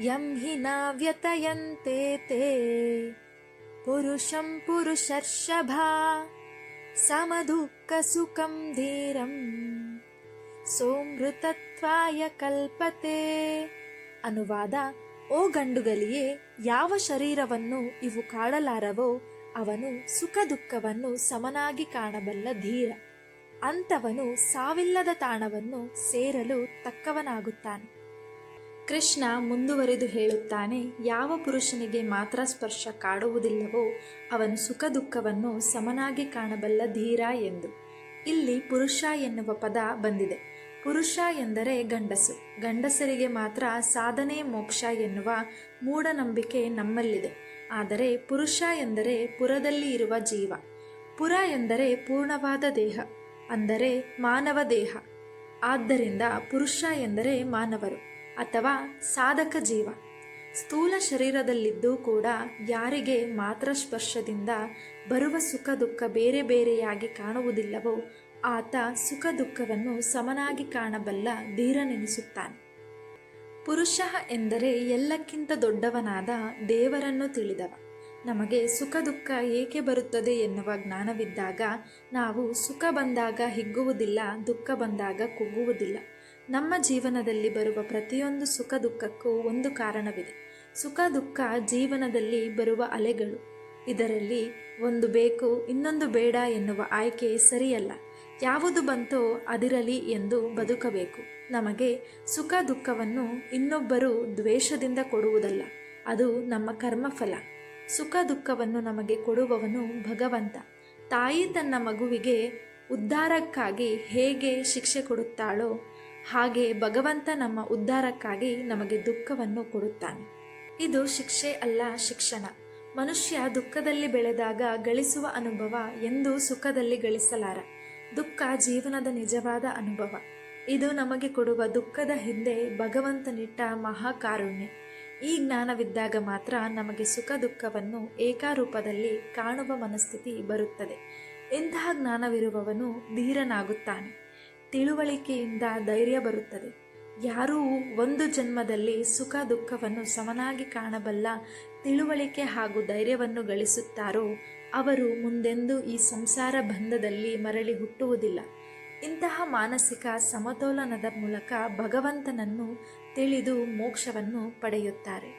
M ಹಿ ನ ವ್ಯತಯಂತೆ ತೇ ಪುರುಷಂ ಪುರುಷರ್ಷಭ ಸಮದುಃಖ ಸುಖಂ ಧೀರಂ ಸೋಮೃತತ್ವಾಯ ಕಲ್ಪತೆ. ಅನುವಾದ: ಓ ಗಂಡುಗಲಿಯೇ, ಯಾವ ಶರೀರವನ್ನು ಇವು ಕಾಡಲಾರವೋ ಅವನು ಸುಖ ದುಃಖವನ್ನು ಸಮನಾಗಿ ಕಾಣಬಲ್ಲ ಧೀರ. ಅಂಥವನು ಸಾವಿಲ್ಲದ ತಾಣವನ್ನು ಸೇರಲು ತಕ್ಕವನಾಗುತ್ತಾನೆ. ಕೃಷ್ಣ ಮುಂದುವರೆದು ಹೇಳುತ್ತಾನೆ, ಯಾವ ಪುರುಷನಿಗೆ ಮಾತ್ರ ಸ್ಪರ್ಶ ಕಾಡುವುದಿಲ್ಲವೋ ಅವನು ಸುಖ ದುಃಖವನ್ನು ಸಮನಾಗಿ ಕಾಣಬಲ್ಲ ಧೀರ ಎಂದು. ಇಲ್ಲಿ ಪುರುಷ ಎನ್ನುವ ಪದ ಬಂದಿದೆ. ಪುರುಷ ಎಂದರೆ ಗಂಡಸು. ಗಂಡಸರಿಗೆ ಮಾತ್ರ ಸಾಧನೆ ಮೋಕ್ಷ ಎನ್ನುವ ಮೂಢನಂಬಿಕೆ ನಮ್ಮಲ್ಲಿದೆ. ಆದರೆ ಪುರುಷ ಎಂದರೆ ಪುರದಲ್ಲಿ ಇರುವ ಜೀವ. ಪುರ ಎಂದರೆ ಪೂರ್ಣವಾದ ದೇಹ, ಅಂದರೆ ಮಾನವ ದೇಹ. ಆದ್ದರಿಂದ ಪುರುಷ ಎಂದರೆ ಮಾನವರು ಅಥವಾ ಸಾಧಕ ಜೀವ. ಸ್ಥೂಲ ಶರೀರದಲ್ಲಿದ್ದೂ ಕೂಡ ಯಾರಿಗೆ ಮಾತ್ರ ಸ್ಪರ್ಶದಿಂದ ಬರುವ ಸುಖ ದುಃಖ ಬೇರೆ ಬೇರೆಯಾಗಿ ಕಾಣುವುದಿಲ್ಲವೋ ಆತ ಸುಖ ದುಃಖವನ್ನು ಸಮನಾಗಿ ಕಾಣಬಲ್ಲ ಧೀರನೆನಿಸುತ್ತಾನೆ. ಪುರುಷ ಎಂದರೆ ಎಲ್ಲಕ್ಕಿಂತ ದೊಡ್ಡವನಾದ ದೇವರನ್ನು ತಿಳಿದವ. ನಮಗೆ ಸುಖ ದುಃಖ ಏಕೆ ಬರುತ್ತದೆ ಎನ್ನುವ ಜ್ಞಾನವಿದ್ದಾಗ ನಾವು ಸುಖ ಬಂದಾಗ ಹಿಗ್ಗುವುದಿಲ್ಲ, ದುಃಖ ಬಂದಾಗ ಕುಗ್ಗುವುದಿಲ್ಲ. ನಮ್ಮ ಜೀವನದಲ್ಲಿ ಬರುವ ಪ್ರತಿಯೊಂದು ಸುಖ ದುಃಖಕ್ಕೂ ಒಂದು ಕಾರಣವಿದೆ. ಸುಖ ದುಃಖ ಜೀವನದಲ್ಲಿ ಬರುವ ಅಲೆಗಳು. ಇದರಲ್ಲಿ ಒಂದು ಬೇಕು, ಇನ್ನೊಂದು ಬೇಡ ಎನ್ನುವ ಆಯ್ಕೆ ಸರಿಯಲ್ಲ. ಯಾವುದು ಬಂತೋ ಅದಿರಲಿ ಎಂದು ಬದುಕಬೇಕು. ನಮಗೆ ಸುಖ ದುಃಖವನ್ನು ಇನ್ನೊಬ್ಬರು ದ್ವೇಷದಿಂದ ಕೊಡುವುದಲ್ಲ, ಅದು ನಮ್ಮ ಕರ್ಮಫಲ. ಸುಖ ದುಃಖವನ್ನು ನಮಗೆ ಕೊಡುವವನು ಭಗವಂತ. ತಾಯಿ ತನ್ನ ಮಗುವಿಗೆ ಉದ್ಧಾರಕ್ಕಾಗಿ ಹೇಗೆ ಶಿಕ್ಷೆ ಕೊಡುತ್ತಾಳೋ ಹಾಗೆ ಭಗವಂತ ನಮ್ಮ ಉದ್ಧಾರಕ್ಕಾಗಿ ನಮಗೆ ದುಃಖವನ್ನು ಕೊಡುತ್ತಾನೆ. ಇದು ಶಿಕ್ಷೆ ಅಲ್ಲ, ಶಿಕ್ಷಣ. ಮನುಷ್ಯ ದುಃಖದಲ್ಲಿ ಬೆಳೆದಾಗ ಗಳಿಸುವ ಅನುಭವ ಎಂದೂ ಸುಖದಲ್ಲಿ ಗಳಿಸಲಾರ. ದುಃಖ ಜೀವನದ ನಿಜವಾದ ಅನುಭವ. ಇದು ನಮಗೆ ಕೊಡುವ ದುಃಖದ ಹಿಂದೆ ಭಗವಂತನಿಟ್ಟ ಮಹಾಕಾರುಣ್ಯ. ಈ ಜ್ಞಾನವಿದ್ದಾಗ ಮಾತ್ರ ನಮಗೆ ಸುಖ ದುಃಖವನ್ನು ಏಕಾರೂಪದಲ್ಲಿ ಕಾಣುವ ಮನಸ್ಥಿತಿ ಬರುತ್ತದೆ. ಇಂತಹ ಜ್ಞಾನವಿರುವವನು ಧೀರನಾಗುತ್ತಾನೆ. ತಿಳುವಳಿಕೆಯಿಂದ ಧೈರ್ಯ ಬರುತ್ತದೆ. ಯಾರೂ ಒಂದು ಜನ್ಮದಲ್ಲಿ ಸುಖ ದುಃಖವನ್ನು ಸಮನಾಗಿ ಕಾಣಬಲ್ಲ ತಿಳುವಳಿಕೆ ಹಾಗೂ ಧೈರ್ಯವನ್ನು ಗಳಿಸುತ್ತಾರೋ ಅವರು ಮುಂದೆಂದೂ ಈ ಸಂಸಾರ ಬಂಧದಲ್ಲಿ ಮರಳಿ ಹುಟ್ಟುವುದಿಲ್ಲ. ಇಂತಹ ಮಾನಸಿಕ ಸಮತೋಲನದ ಮೂಲಕ ಭಗವಂತನನ್ನು ತಿಳಿದು ಮೋಕ್ಷವನ್ನು ಪಡೆಯುತ್ತಾರೆ.